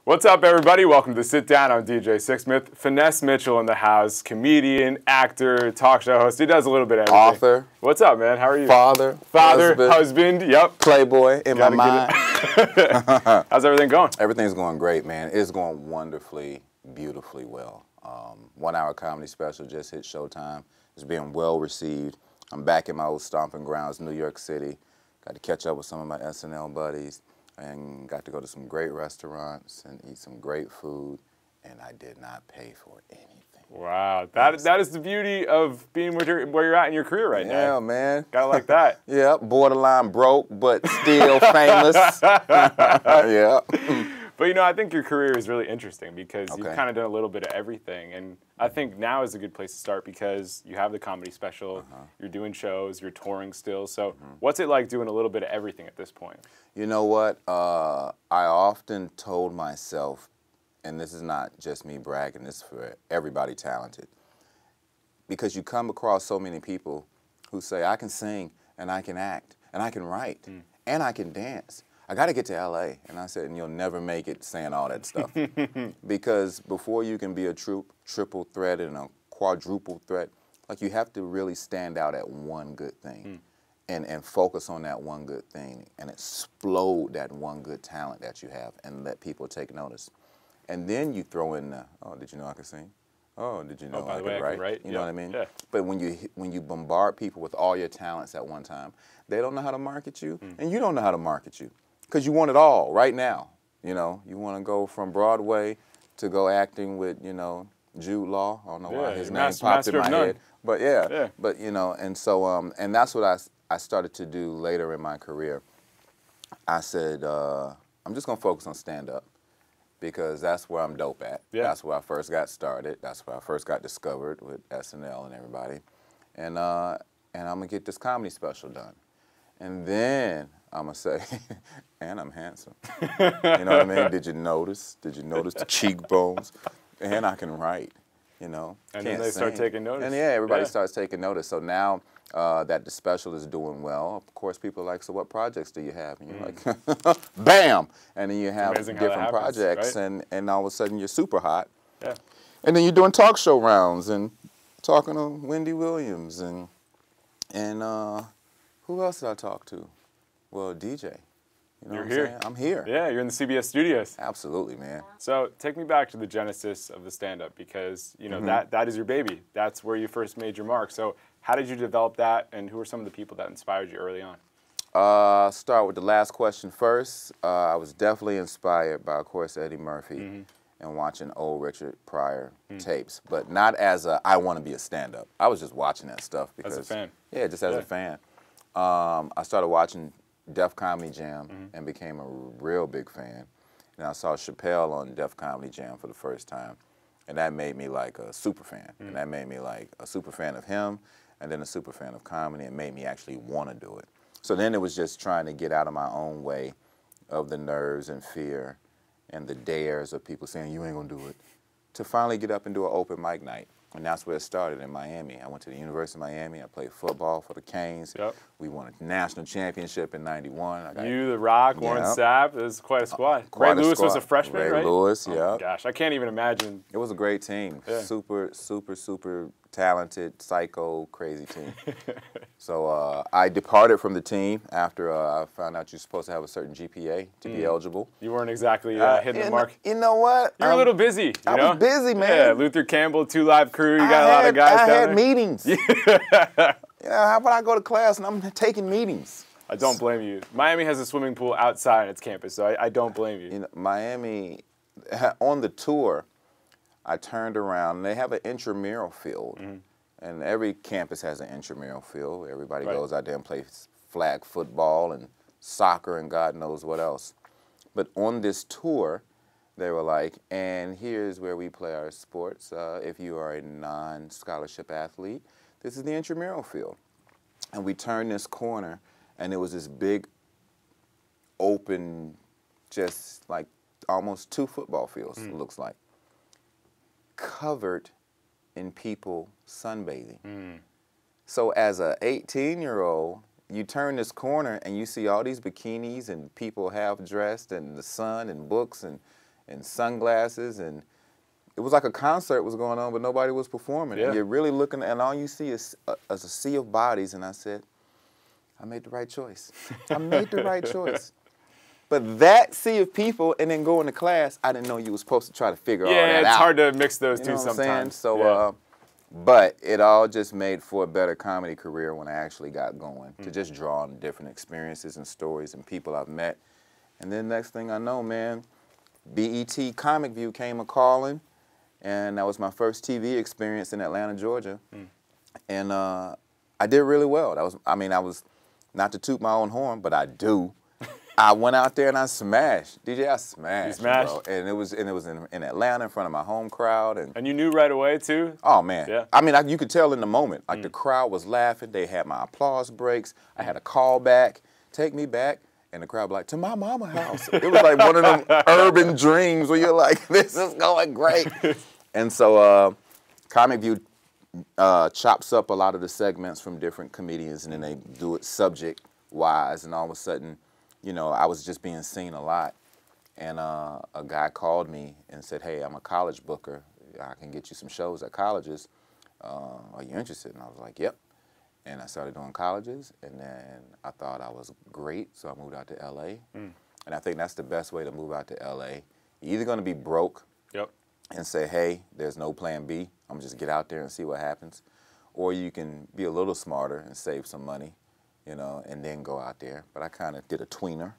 What's up, everybody? Welcome to Sit Down. I'm DJ Sixsmith. Finesse Mitchell in the house. Comedian, actor, talk show host. He does a little bit of everything. Author. What's up, man? How are you? Father. Husband. Yep. Playboy in my mind. How's everything going? Everything's going great, man. It's going wonderfully, beautifully well. 1 hour comedy special just hit Showtime. It's being well received. I'm back in my old stomping grounds, New York City. Got to catch up with some of my SNL buddies and got to go to some great restaurants and eat some great food, and I did not pay for anything. Wow, that is the beauty of being where you're at in your career right now. Yeah, man. Gotta like that. Yeah, borderline broke, but still famous. Yeah. But you know, I think your career is really interesting because you've kind of done a little bit of everything, and I think now is a good place to start because you have the comedy special, you're doing shows, you're touring still. So what's it like doing a little bit of everything at this point? You know what? I often told myself, and this is not just me bragging, this is for everybody talented, because you come across so many people who say, I can sing, and I can act, and I can write, and I can dance. I got to get to L.A. And I said, and you'll never make it saying all that stuff. Because before you can be a triple threat and a quadruple threat, like you have to really stand out at one good thing and focus on that one good thing and explode that one good talent that you have and let people take notice. And then you throw in the, oh, did you know I could sing? Oh, did you know I could write? You know what I mean? Yeah. But when you bombard people with all your talents at one time, they don't know how to market you, and you don't know how to market you. Because you want it all right now, you know. You want to go from Broadway to go acting with, you know, Jude Law. I don't know why his name popped in my head. But yeah, but you know, and so, and that's what I started to do later in my career. I said, I'm just going to focus on stand-up because that's where I'm dope at. Yeah. That's where I first got started. That's where I first got discovered with SNL and everybody. And I'm going to get this comedy special done. And then I'm going to say, and I'm handsome. You know what I mean? Did you notice? Did you notice the cheekbones? And I can write, you know. And then they start taking notice. And yeah, everybody starts taking notice. So now that the special is doing well, of course people are like, so what projects do you have? And you're like, bam! And then you have different projects, right? and all of a sudden you're super hot. Yeah. And then you're doing talk show rounds and talking to Wendy Williams and who else did I talk to? Well, DJ. You know you're what I'm here. saying? I'm here. Yeah, you're in the CBS studios. Absolutely, man. So take me back to the genesis of the stand-up because, you know, that is your baby. That's where you first made your mark. So how did you develop that, and who are some of the people that inspired you early on? Start with the last question first. I was definitely inspired by, of course, Eddie Murphy and watching old Richard Pryor tapes, but not as a, I want to be a stand-up. I was just watching that stuff because... As a fan? Yeah, just as a fan. I started watching Def Comedy Jam and became a real big fan. And I saw Chappelle on Def Comedy Jam for the first time. And that made me like a super fan. And that made me like a super fan of him and then a super fan of comedy and made me actually want to do it. So then it was just trying to get out of my own way of the nerves and fear and the dares of people saying, you ain't going to do it, to finally get up and do an open mic night. And that's where it started in Miami. I went to the University of Miami. I played football for the Canes. Yep. We won a national championship in '91. You, The Rock, Warren Sapp. It was quite a squad. Ray Lewis was a freshman, right? Ray Lewis, yeah. Oh my gosh, I can't even imagine. It was a great team. Yeah. Super, super, super talented, psycho, crazy team. So I departed from the team after I found out you're supposed to have a certain GPA to be eligible. You weren't exactly hitting the mark. You know what? You're a little busy. I was busy, man. Yeah, Luther Campbell, 2 Live Crew. You got a lot of guys down there. I had meetings. Yeah, how about I go to class and I'm taking meetings? I don't blame you. Miami has a swimming pool outside its campus, so I don't blame you. You know, Miami, on the tour, I turned around, and they have an intramural field. And every campus has an intramural field. Everybody goes out there and plays flag football and soccer and God knows what else. But on this tour, they were like, and here's where we play our sports. If you are a non-scholarship athlete, this is the intramural field. And we turned this corner, and it was this big, open, just like almost 2 football fields, it looks like, covered in people sunbathing. So as a 18-year-old, you turn this corner and you see all these bikinis and people half dressed and the sun and books and and sunglasses, and it was like a concert was going on, but nobody was performing. Yeah. And you're really looking, and all you see is a sea of bodies, and I said, I made the right choice. I made the right choice. But that sea of people, and then going to class, I didn't know you were supposed to try to figure all that out. Yeah, it's hard to mix those two what I'm saying? sometimes. So, but it all just made for a better comedy career when I actually got going, to just draw on different experiences and stories and people I've met. And then next thing I know, man, BET Comic View came a-calling, and that was my first TV experience in Atlanta, Georgia. And I did really well. I was, not to toot my own horn, but I do. I went out there and I smashed. DJ, I smashed. You smashed? Bro. And it was in Atlanta in front of my home crowd. And you knew right away, too? Oh, man. Yeah. I mean, you could tell in the moment. Like, the crowd was laughing. They had my applause breaks. I had a call back, take me back. And the crowd was like, to my mama house. It was like one of them urban dreams where you're like, this is going great. And so Comic View chops up a lot of the segments from different comedians, and then they do it subject-wise. And all of a sudden, you know, I was just being seen a lot. And a guy called me and said, hey, I'm a college booker. I can get you some shows at colleges. Are you interested? And I was like, yep. And I started doing colleges, and then I thought I was great, so I moved out to L.A. And I think that's the best way to move out to L.A. You're either going to be broke and say, hey, there's no plan B. I'm going to just get out there and see what happens. Or you can be a little smarter and save some money, you know, and then go out there. But I kind of did a tweener.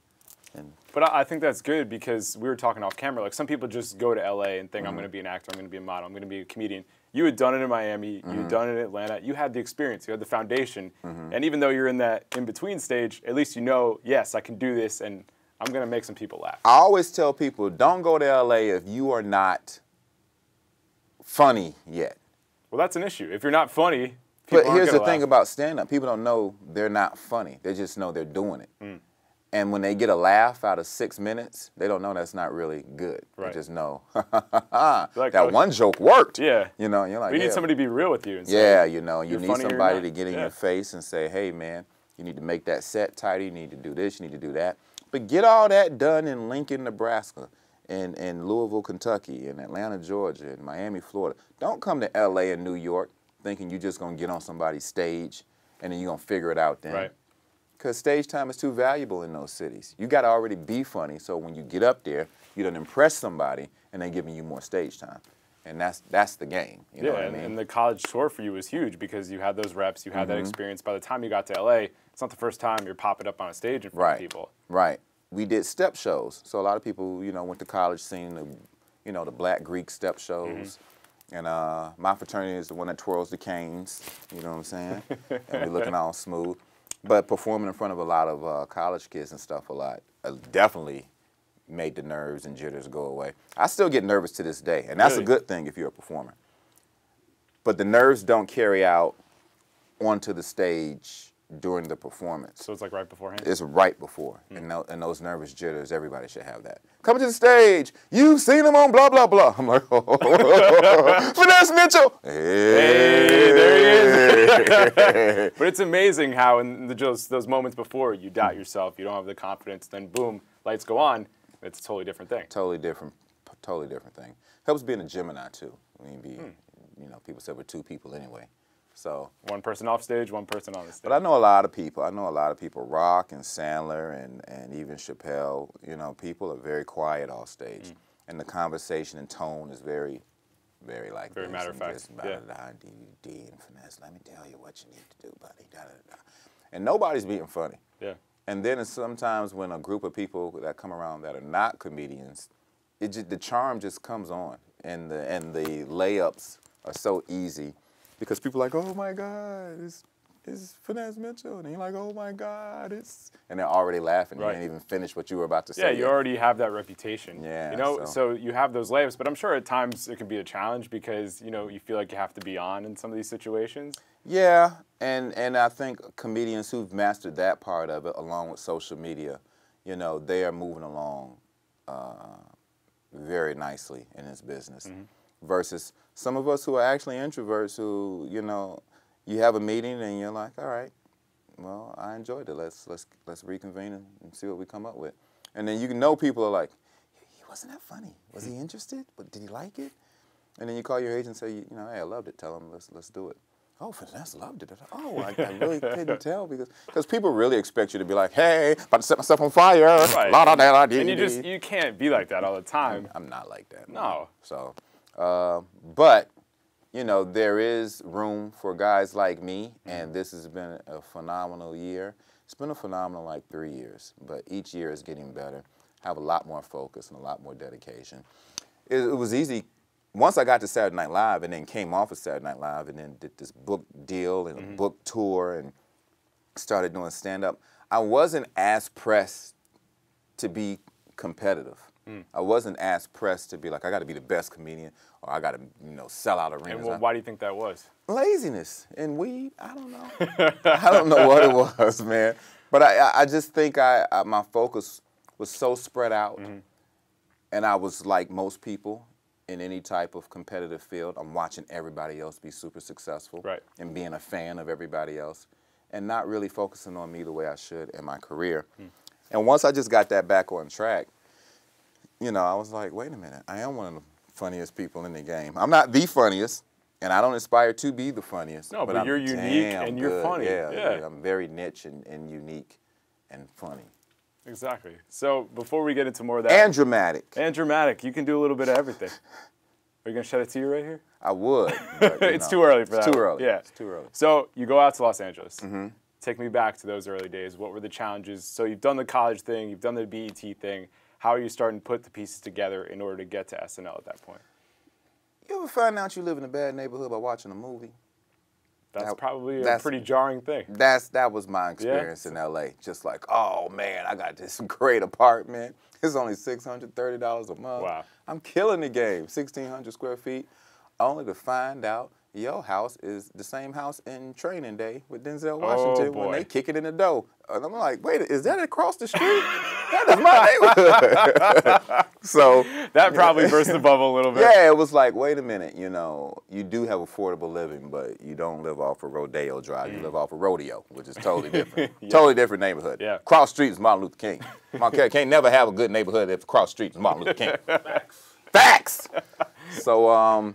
But I think that's good, because we were talking off camera. Like, some people just go to L.A. and think, I'm going to be an actor, I'm going to be a model, I'm going to be a comedian. You had done it in Miami, you had done it in Atlanta. You had the experience, you had the foundation. And even though you're in that in-between stage, at least you know, yes, I can do this, and I'm going to make some people laugh. I always tell people, don't go to L.A. if you are not funny yet. Well, that's an issue. If you're not funny, people But here's the thing about stand-up. People don't know they're not funny. They just know they're doing it. And when they get a laugh out of 6 minutes, they don't know that's not really good. They just know, like, that one joke worked. Yeah. You know, you're like, you need somebody to be real with you. And say, say, you know, you need somebody to get in your face and say, hey, man, you need to make that set tighter. You need to do this. You need to do that. But get all that done in Lincoln, Nebraska, in Louisville, Kentucky, in Atlanta, Georgia, in Miami, Florida. Don't come to L.A. and New York thinking you're just going to get on somebody's stage and then you're going to figure it out then. Right. Because stage time is too valuable in those cities. You got to already be funny, so when you get up there, you don't impress somebody, and they're giving you more stage time. And that's the game. You know what I mean? And the college tour for you was huge, because you had those reps, you had that experience. By the time you got to LA, it's not the first time you're popping up on a stage in front of people. Right. We did step shows. So a lot of people, you know, went to college seeing the, you know, the Black Greek step shows. And my fraternity is the one that twirls the canes, you know what I'm saying? And we're looking all smooth. But performing in front of a lot of college kids and stuff definitely made the nerves and jitters go away. I still get nervous to this day, and that's a good thing if you're a performer. But the nerves don't carry out onto the stage during the performance. So it's like right beforehand? It's right before. And those nervous jitters, everybody should have that. Coming to the stage, you've seen him on blah, blah, blah. I'm like, oh, Finesse Mitchell. Hey, there he is. But it's amazing how in those moments before you doubt yourself, you don't have the confidence, then boom, lights go on. It's a totally different thing. Totally different thing. Helps being a Gemini too. I mean, you know, people said we're two people anyway. So one person off stage, one person on the stage. But I know a lot of people. Rock and Sandler and even Chappelle. You know, people are very quiet off stage, and the conversation and tone is very, very like very matter of fact. DVD and finesse. Let me tell you what you need to do, buddy. Da, da, da. And nobody's being funny. Yeah. And then it's sometimes when a group of people that come around that are not comedians, the charm just comes on, and the layups are so easy. Because people are like, oh my God, it's Finesse Mitchell. And you're like, oh my God, and they're already laughing. Right. You didn't even finish what you were about to say. Yeah, you already have that reputation. Yeah. You know, so you have those layups, but I'm sure at times it can be a challenge because, you know, you feel like you have to be on in some of these situations. Yeah, and I think comedians who've mastered that part of it, along with social media, you know, they are moving along very nicely in this business. Versus some of us who are actually introverts who, you know, you have a meeting and you're like, all right, well, I enjoyed it. Let's reconvene and see what we come up with. And then you know people are like, wasn't that funny? Was he interested? But did he like it? And then you call your agent and say, you know, hey, I loved it. Tell him, let's do it. Oh, Finesse loved it. Oh, I really couldn't tell because people really expect you to be like, hey, about to set myself on fire. Right. La, da, da, da, and you can't be like that all the time. I'm not like that. No. Man. So, but, you know, there is room for guys like me, and this has been a phenomenal year. It's been a phenomenal, like, 3 years, but each year is getting better. I have a lot more focus and a lot more dedication. It was easy. Once I got to Saturday Night Live and then came off of Saturday Night Live and then did this book deal and a book tour and started doing stand-up, I wasn't as pressed to be competitive. I wasn't as pressed to be like, I got to be the best comedian or I got to, you know, sell out arenas. And why do you think that was? Laziness and weed. I don't know. I don't know what it was, man. But I just think my focus was so spread out, and I was like most people in any type of competitive field. I'm watching everybody else be super successful, and being a fan of everybody else, and not really focusing on me the way I should in my career. And once I just got that back on track, you know, I was like, wait a minute, I am one of the funniest people in the game. I'm not the funniest, and I don't aspire to be the funniest. No, but you're unique and you're funny. Yeah, I'm very niche and unique and funny. Exactly. So before we get into more of that. And dramatic. And dramatic. You can do a little bit of everything. Are you going to shed a tea right here? I would. But, it's too early for that. It's too early. Yeah. It's too early. So you go out to Los Angeles. Take me back to those early days. What were the challenges? So you've done the college thing. You've done the BET thing. How are you starting to put the pieces together in order to get to SNL at that point? You ever find out you live in a bad neighborhood by watching a movie? That's probably a pretty jarring thing. That was my experience in LA. Just like, oh man, I got this great apartment. It's only $630 a month. Wow. I'm killing the game. 1,600 square feet. Only to find out your house is the same house in Training Day with Denzel Washington when they kick it in the door. And I'm like, wait, is that across the street? That is my neighborhood. So that probably burst the bubble a little bit. Yeah, it was like, wait a minute, you know, you do have affordable living, but you don't live off of Rodeo Drive. You live off of Rodeo, which is totally different. Totally different neighborhood. Yeah. Cross street is Martin Luther King. Martin can't never have a good neighborhood if cross street is Martin Luther King. Facts. So,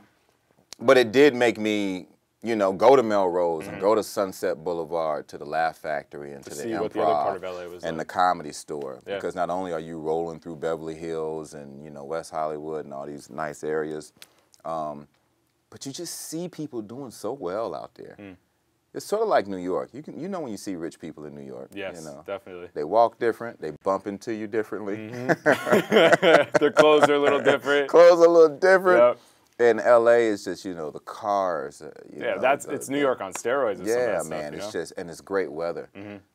but it did make me, you know, go to Melrose and go to Sunset Boulevard, to the Laugh Factory and to the Improv what the other part of LA was and like. the Comedy Store. Yeah. Because not only are you rolling through Beverly Hills and, you know, West Hollywood and all these nice areas, but you just see people doing so well out there. It's sort of like New York. You know when you see rich people in New York. Yes, you know, definitely. They walk different. They bump into you differently. Their clothes are a little different. Clothes are a little different. Yep. And LA is just, you know, the cars. Yeah, it's New York on steroids. With some of that man, stuff, it's just, and it's great weather.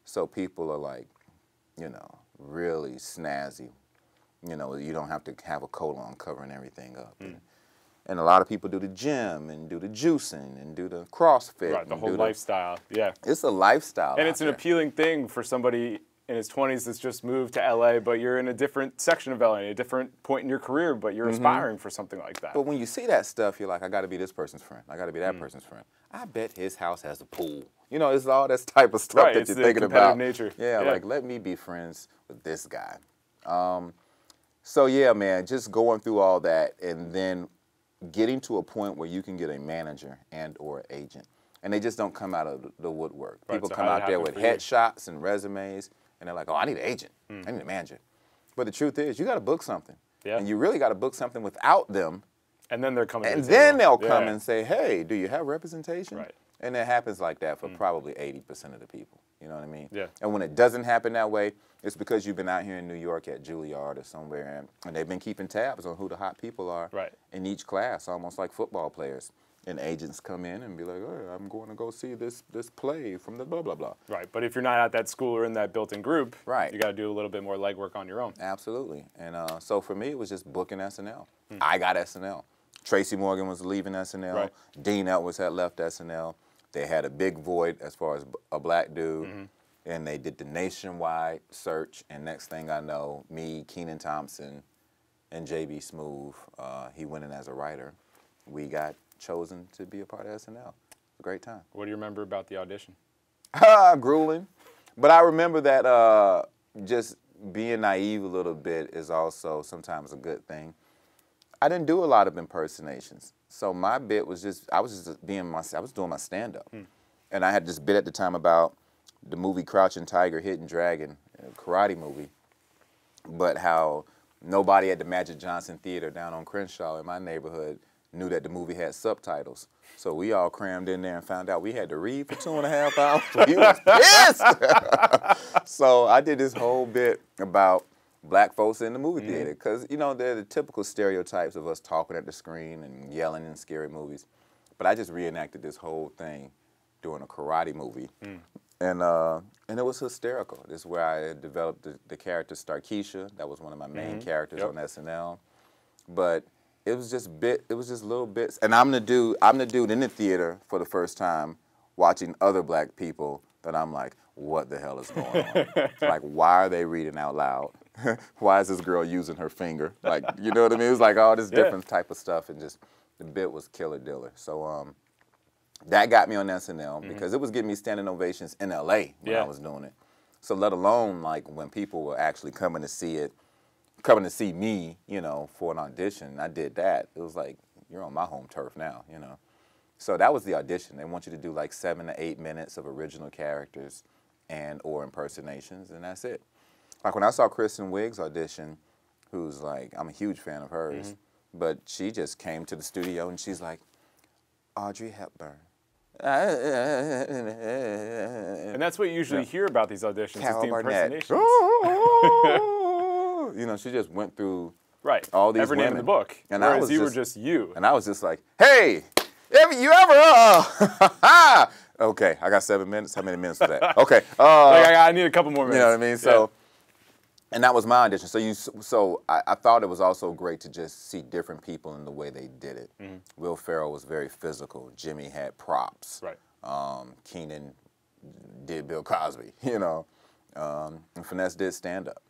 So people are like, you know, really snazzy. You know, you don't have to have a coat on covering everything up. And a lot of people do the gym and do the juicing and do the CrossFit. Right, the whole lifestyle, yeah. It's a lifestyle. And it's an appealing thing for somebody in his 20s that's just moved to LA, but you're in a different section of LA, a different point in your career, but you're aspiring for something like that. But when you see that stuff, you're like, I got to be this person's friend. I got to be that person's friend. I bet his house has a pool. You know, it's all this type of stuff that you're thinking about. Nature. Yeah, like, let me be friends with this guy. So, yeah, man, just going through all that and then getting to a point where you can get a manager and or agent. And they just don't come out of the woodwork. People come out there with headshots and resumes, and they're like, oh, I need an agent. I need a manager. But the truth is, you got to book something. Yeah. And you really got to book something without them. And then they're coming. And then they'll come and say, hey, do you have representation? Right. And it happens like that for probably 80% of the people. You know what I mean? Yeah. And when it doesn't happen that way, it's because you've been out here in New York at Juilliard or somewhere, and they've been keeping tabs on who the hot people are in each class, almost like football players. And agents come in and be like, oh, I'm going to go see this play from the blah, blah, blah. Right, but if you're not at that school or in that built-in group, you got to do a little bit more legwork on your own. Absolutely. And so for me, it was just booking SNL. I got SNL. Tracy Morgan was leaving SNL. Right. Dean Edwards had left SNL. They had a big void as far as a black dude. And they did the nationwide search. And next thing I know, me, Kenan Thompson, and J.B. Smoove, he went in as a writer. We got chosen to be a part of SNL. A great time. What do you remember about the audition? Grueling. But I remember that just being naive a little bit is also sometimes a good thing. I didn't do a lot of impersonations. So my bit was just, I was doing my stand-up. And I had this bit at the time about the movie Crouching Tiger, Hidden Dragon, a karate movie, but how nobody at the Magic Johnson Theater down on Crenshaw in my neighborhood knew that the movie had subtitles. So we all crammed in there and found out we had to read for 2.5 hours. We was pissed. So I did this whole bit about black folks in the movie theater, because, you know, they're the typical stereotypes of us talking at the screen and yelling in scary movies. But I just reenacted this whole thing doing a karate movie. And it was hysterical. This is where I developed the character Starkeisha. That was one of my main characters on SNL. But it was just little bits. And I'm the dude in the theater for the first time watching other black people that I'm like, what the hell is going on? Like, why are they reading out loud? Why is this girl using her finger? Like, you know what I mean? It was like all this different type of stuff, and just the bit was killer diller. So that got me on SNL because it was giving me standing ovations in LA when I was doing it. So let alone like when people were actually coming to see me, you know, for an audition. I did that. It was like, you're on my home turf now, you know. So that was the audition. They want you to do like 7 to 8 minutes of original characters and or impersonations, and that's it. Like when I saw Kristen Wiig's audition, who's like, I'm a huge fan of hers, but she just came to the studio and she's like, Audrey Hepburn. And that's what you usually hear about these auditions, Carol is the Burnett. impersonations. You know, she just went through all these every women. name in the book. And whereas you were just you. And I was just like, hey, you ever, okay, I got 7 minutes. How many minutes was that? Okay. Like, I need a couple more minutes. You know what I mean? So, and that was my audition. So I thought it was also great to just see different people in the way they did it. Will Ferrell was very physical. Jimmy had props. Keenan did Bill Cosby, you know. And Finesse did stand-up.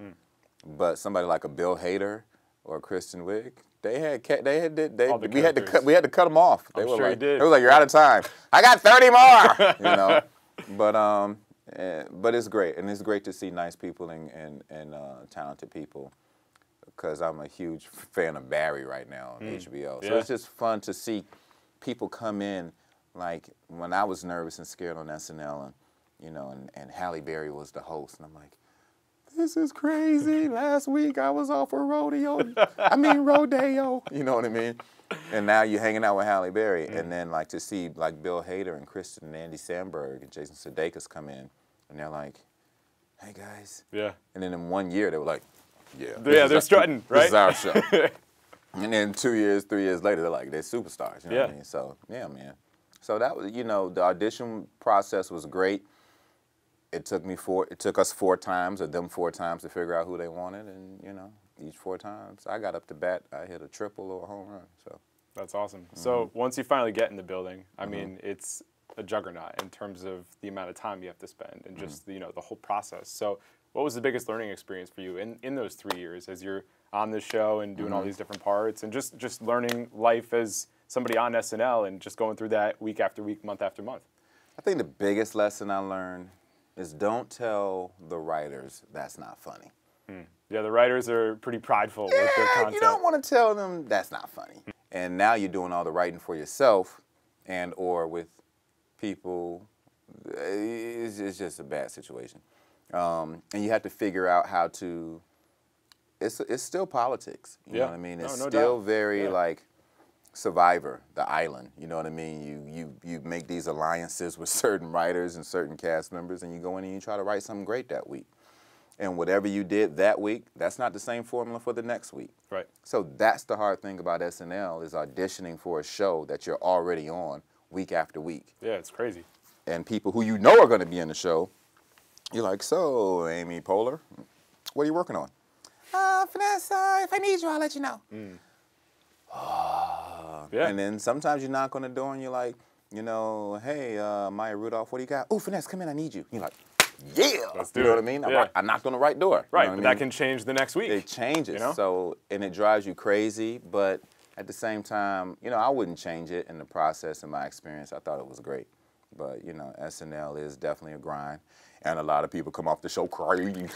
But somebody like a Bill Hader or a Kristen Wiig, we had to cut them off. They were like, it was like, you're out of time. I got 30 more, you know. But it's great, and it's great to see nice people and talented people, because I'm a huge fan of Barry right now on HBO. So it's just fun to see people come in, like when I was nervous and scared on SNL, and you know, and Halle Berry was the host, and I'm like, this is crazy. Last week I was off for rodeo. You know what I mean? And now you're hanging out with Halle Berry, and then like to see like Bill Hader and Kristen and Andy Samberg and Jason Sudeikis come in, and they're like, hey guys. And then in 1 year they were like, they're strutting, right? This is our show. And then 2 years, 3 years later, they're like, they're superstars. You know what I mean? So yeah, man. So that was, you know, the audition process was great. It took us 4 times, or them 4 times, to figure out who they wanted, and you know, each 4 times I got up to bat, I hit a triple or a home run. So that's awesome. So once you finally get in the building, I mean, it's a juggernaut in terms of the amount of time you have to spend and just you know, the whole process. So what was the biggest learning experience for you in those 3 years as you're on the show and doing all these different parts, and just learning life as somebody on SNL and just going through that week after week, month after month? I think the biggest lesson I learned is don't tell the writers that's not funny. Yeah, the writers are pretty prideful with their content. You don't want to tell them that's not funny. And now you're doing all the writing for yourself and or with people. It's just a bad situation. And you have to figure out how to, it's still politics. You know what I mean? It's still very like Survivor, the island. You know what I mean? You make these alliances with certain writers and certain cast members, and you go in and you try to write something great that week. And whatever you did that week, that's not the same formula for the next week. Right. So that's the hard thing about SNL, is auditioning for a show that you're already on week after week. Yeah, it's crazy. And people who you know are going to be in the show, you're like, so, Amy Poehler, what are you working on? Finesse, if I need you, I'll let you know. And then sometimes you knock on the door and you're like, you know, hey, Maya Rudolph, what do you got? Oh, Finesse, come in, I need you. You're like, yeah. Let's do it. You know what I mean? I knocked on the right door. Right, you know but that can change the next week. It changes. You know? So, and it drives you crazy, but at the same time, you know, I wouldn't change it in the process. In my experience, I thought it was great. But, you know, SNL is definitely a grind. And a lot of people come off the show crazy.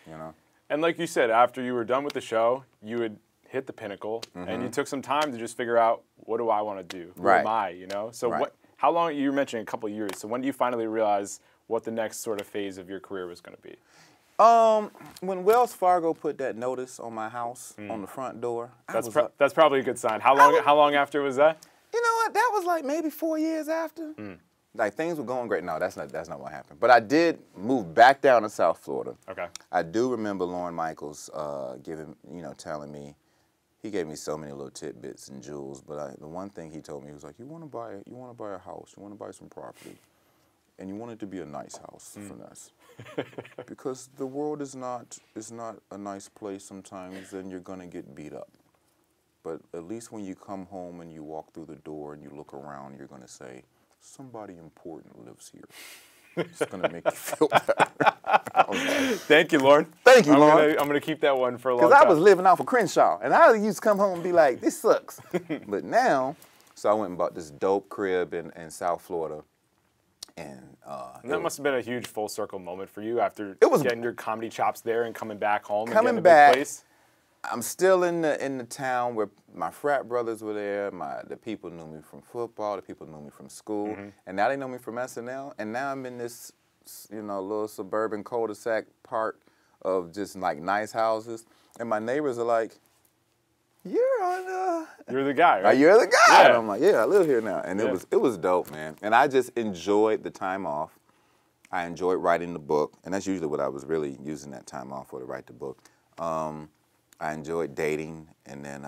you know. And like you said, after you were done with the show, you would hit the pinnacle, and you took some time to just figure out, what do I want to do? Who am I, you know? So how long, you were mentioning a couple of years, so when do you finally realize what the next sort of phase of your career was going to be? When Wells Fargo put that notice on my house on the front door, that's probably a good sign. How long after was that? You know what? That was like maybe 4 years after. Like things were going great. No, that's not what happened. But I did move back down to South Florida. Okay. I do remember Lorne Michaels telling me, he gave me so many little tidbits and jewels. But the one thing he told me, he was like, you want to buy a house, you want to buy some property, and you want it to be a nice house, Finesse. Because the world is not a nice place sometimes, and you're gonna get beat up. But at least when you come home and you walk through the door and you look around, you're gonna say, somebody important lives here. It's gonna make you feel better. Thank you, Lorne. Thank you, Lorne. I'm gonna keep that one for a long time. Because I was living off of Crenshaw, and I used to come home and be like, this sucks. But now, so I went and bought this dope crib in South Florida. And that must have been a huge full circle moment for you after getting your comedy chops there and coming back home and getting a big place. I'm still in the town where my frat brothers were there. The people knew me from football. The people knew me from school, and now they know me from SNL. And now I'm in this, little suburban cul-de-sac part of just like nice houses, and my neighbors are like, You're the guy, right? You're the guy. Yeah. And I'm like, yeah, I live here now. And it was dope, man. And I just enjoyed the time off. I enjoyed writing the book. And that's usually what I was really using that time off for, to write the book. I enjoyed dating, and then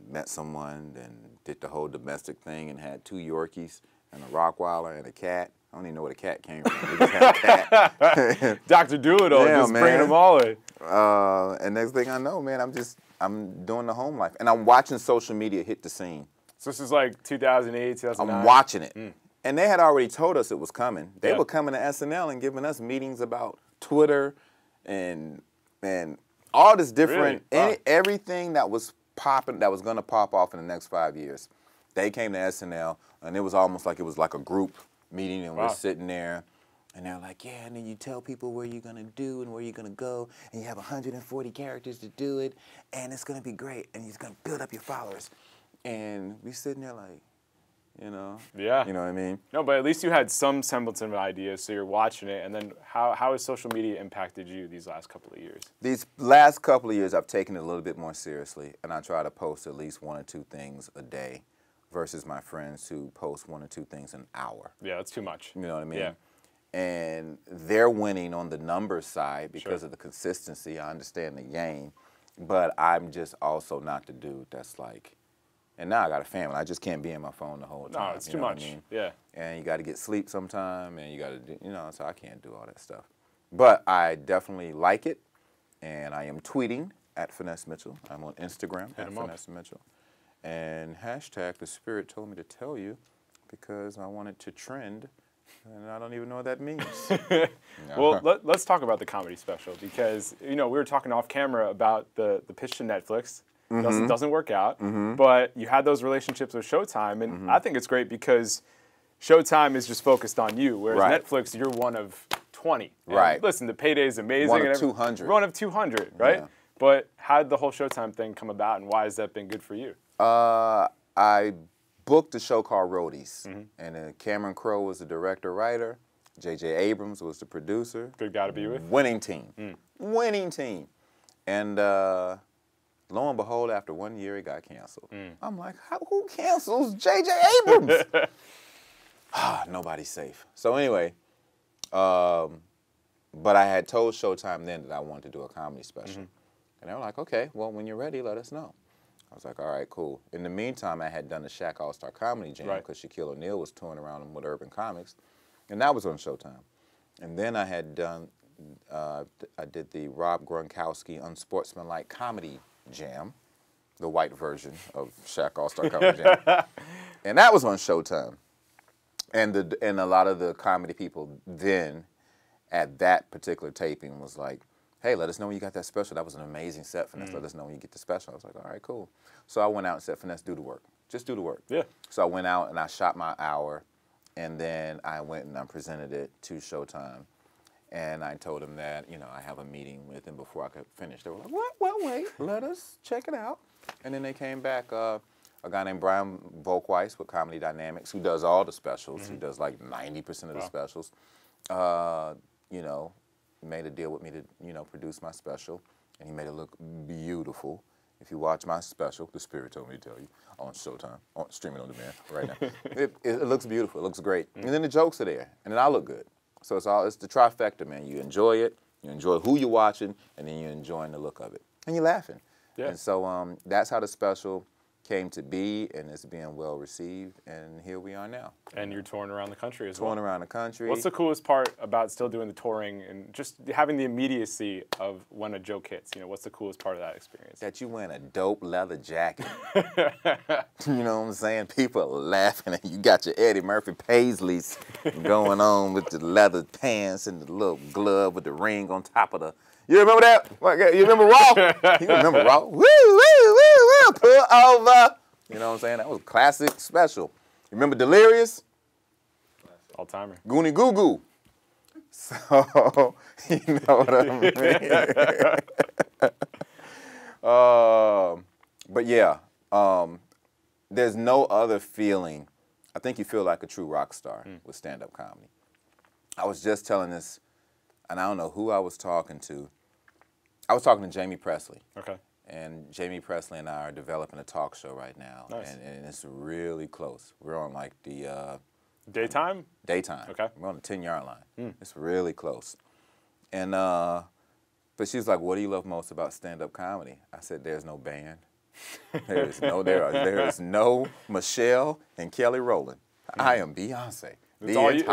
met someone, and did the whole domestic thing, and had 2 Yorkies and a Rottweiler and a cat. I don't even know where the cat came from. We just had a cat. Dr. Doolittle, just bringing them all in. And next thing I know, man, I'm doing the home life. And I'm watching social media hit the scene. So this is like 2008, 2009? I'm watching it. And they had already told us it was coming. They were coming to SNL and giving us meetings about Twitter and all this different, everything that was popping, that was going to pop off in the next 5 years. They came to SNL, and it was almost like it was like a group meeting, and we're sitting there. And they're like, yeah, and then you tell people where you're going to do and where you're going to go, and you have 140 characters to do it, and it's going to be great, and you're going to build up your followers. And we sitting there like, Yeah. You know what I mean? No, but at least you had some semblance of an idea, so you're watching it, and then how has social media impacted you these last couple of years? These last couple of years, I've taken it a little bit more seriously, and I try to post at least 1 or 2 things a day versus my friends who post 1 or 2 things an hour. Yeah, that's too much. You know what I mean? Yeah. And they're winning on the numbers side because of the consistency. I understand the game, but I'm just also not the dude that's like, and now I got a family. I just can't be in my phone the whole time. No, it's too much. Yeah. And you got to get sleep sometime, and you got to do, so I can't do all that stuff. But I definitely like it, and I am tweeting at Finesse Mitchell. I'm on Instagram at Finesse Mitchell. And hashtag the spirit told me to tell you, because I want it to trend. And I don't even know what that means. Well, let's talk about the comedy special, because we were talking off camera about the pitch to Netflix. Doesn't work out, but you had those relationships with Showtime, and I think it's great because Showtime is just focused on you, whereas Netflix, you're one of 20. And listen, the payday is amazing. One of 200. One of 200, right? Yeah. But how did the whole Showtime thing come about, and why has that been good for you? I booked a show called Roadies, and Cameron Crowe was the director-writer. J.J. Abrams was the producer. Good guy to be with. Winning team. Winning team. And lo and behold, after 1 year, it got canceled. I'm like, who cancels J.J. Abrams? Nobody's safe. So anyway, but I had told Showtime then that I wanted to do a comedy special. And they were like, okay, well, when you're ready, let us know. I was like, all right, cool. In the meantime, I had done the Shaq All-Star Comedy Jam because Shaquille O'Neal was touring around with Urban Comics, and that was on Showtime. And then I had done, I did the Rob Gronkowski Unsportsmanlike Comedy Jam, the white version of Shaq All-Star Comedy Jam, and that was on Showtime. And a lot of the comedy people then, at that particular taping, was like, hey, let us know when you got that special. That was an amazing set, Finesse. Let us know when you get the special. I was like, all right, cool. So I went out and said, Finesse, do the work. Just do the work. Yeah. So I went out and I shot my hour, and then I went and I presented it to Showtime. And I told them that, you know, I have a meeting with them before I could finish. They were like, what? Well, wait, let us check it out. And then they came back, a guy named Brian Volkweiss with Comedy Dynamics, who does all the specials. He does like 90% of the specials. You know, made a deal with me to, you know, produce my special. And he made it look beautiful. If you watch my special, The Spirit Told Me to Tell You, on Showtime, streaming on demand right now. It looks beautiful. It looks great. And then the jokes are there. And then I look good. So it's the trifecta, man. You enjoy it, you enjoy who you're watching, and then you're enjoying the look of it. And you're laughing. Yeah. And so that's how the special came to be, and it's being well received, and here we are now. And you're touring around the country as well. Touring around the country. What's the coolest part about still doing the touring and just having the immediacy of when a joke hits? You know, what's the coolest part of that experience? That you wearing a dope leather jacket. You know what I'm saying? People are laughing, and you got your Eddie Murphy Paisleys going on with the leather pants and the little glove with the ring on top of the... You remember that? You remember Raw? You remember Raw? Woo, woo, woo, woo, pull over. You know what I'm saying? That was a classic special. You remember Delirious? All-timer. Goonie Goo Goo. So, you know what I mean? But yeah, there's no other feeling. I think you feel like a true rock star with stand-up comedy. I was just telling this, and I don't know who I was talking to. I was talking to Jamie Presley. Okay. And Jamie Presley and I are developing a talk show right now. Nice. And it's really close. We're on like the... Daytime? Daytime. Okay. We're on the 10-yard line. It's really close. And, but she was like, what do you love most about stand-up comedy? I said, there's no band. There is no Michelle and Kelly Rowland. I am Beyonce. It's all you.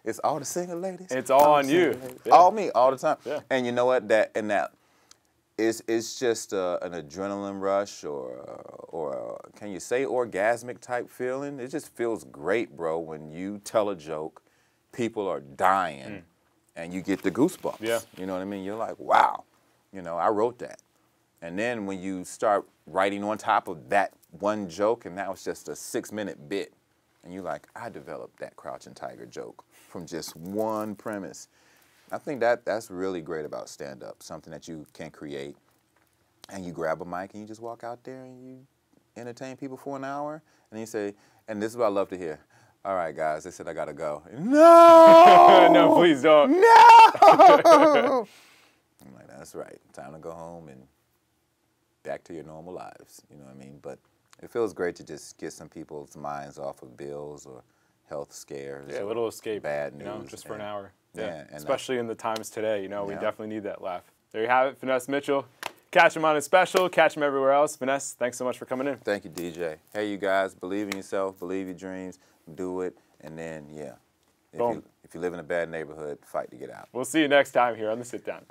It's all the single ladies. It's all on you. Yeah. All me, all the time. Yeah. And you know what? It's just an adrenaline rush or can you say orgasmic type feeling? It just feels great, bro, when you tell a joke, people are dying, and you get the goosebumps. Yeah. You know what I mean? You're like, wow, you know, I wrote that. And then when you start writing on top of that one joke, and that was just a 6-minute bit, and you're like, I developed that Crouching Tiger joke from just one premise. I think that's really great about stand-up, something that you can create, and you grab a mic and you just walk out there and you entertain people for an hour, and you say, and this is what I love to hear, all right, guys, they said I gotta go. No! No, please don't. No! I'm like, that's right, time to go home and back to your normal lives, you know what I mean? But it feels great to just get some people's minds off of bills or health scares. Yeah, a little escape. Bad news. You know, just for an hour. Yeah. And especially in the times today, you know, we definitely need that laugh. There you have it, Finesse Mitchell. Catch him on his special. Catch him everywhere else. Finesse, thanks so much for coming in. Thank you, DJ. Hey, you guys, believe in yourself, believe your dreams, do it, and then, yeah. If you live in a bad neighborhood, fight to get out. We'll see you next time here on The Sit Down.